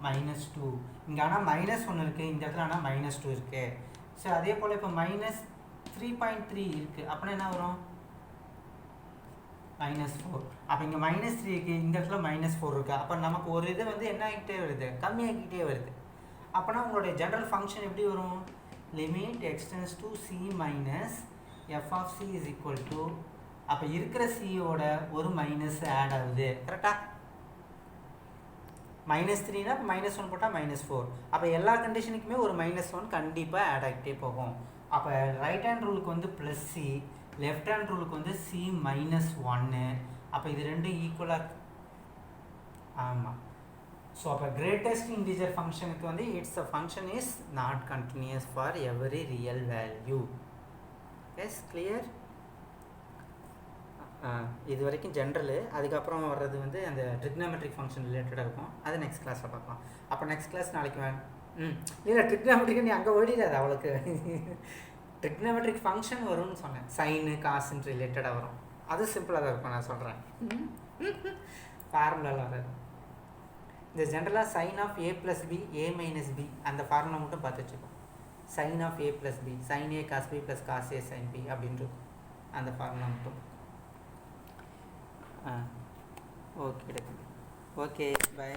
-2. இங்கே ஆனால் -1 இருக்குது, இந்த இடத்துல ஆனால் -2 இருக்குது. ஸோ அதே போல் இப்போ -3.3 இருக்குது அப்படின்னா என்ன வரும்? -4. அப்போ இங்கே -3 இருக்குது, இந்த இடத்துல -4 இருக்குது. அப்போ நமக்கு ஒரு இது வந்து என்ன ஆகிட்டே வருது? கம்மியாகிட்டே வருது. அப்போனா உங்களுடைய ஜென்ரல் ஃபங்க்ஷன் எப்படி வரும்? Limit x tends to c minus f of c is equal to, அப்போ இருக்கிற சியோட ஒரு மைனஸ் ஆட் ஆகுது. கரெக்டாக? -3னா -1 போட்டால் -4. அப்போ எல்லா கண்டிஷனுக்குமே ஒரு -1 கண்டிப்பாக ஆட் ஆகிட்டே போகும். அப்போ ரைட் ஹேண்ட் ரூலுக்கு வந்து +c, லெஃப்ட் ஹேண்ட் ரூலுக்கு வந்து c -1. அப்போ இது ரெண்டும் ஈக்குவலாக. ஆமாம். ஸோ அப்போ கிரேட்டஸ்ட் இன்டிஜர் ஃபங்க்ஷனுக்கு வந்து it's a function is not continuous for every real value. Yes clear? இது வரைக்கும் ஜென்ரலு. அதுக்கப்புறம் வர்றது வந்து அந்த ட்ரிக்னாமெட்ரிக் ஃபங்க்ஷன் ரிலேட்டடாக இருக்கும். அது நெக்ஸ்ட் கிளாஸில் பார்க்கலாம். அப்போ நெக்ஸ்ட் கிளாஸ் நாளைக்கு இல்லை ட்ரிக்னாமெட்ரிக்கு நீ அங்கே ஓடிடாது. அவளுக்கு ட்ரிக்னாமெட்ரிக் ஃபங்க்ஷன் வரும்னு சொன்னேன். சைனு காசுன்னு ரிலேட்டடாக வரும். அது சிம்பிளாக தான் இருக்கும். நான் சொல்கிறேன் ஃபார்முலாவில் வராது. இந்த ஜென்ரலாக sine of a + b a - b அந்த ஃபார்முலா மட்டும் பார்த்து வச்சுக்கோம். Sine of a + b sin a cos b + cos a sin b அப்படின்ட்டு அந்த ஃபார்முலா மட்டும். ஓகே ஓகே, பாய்.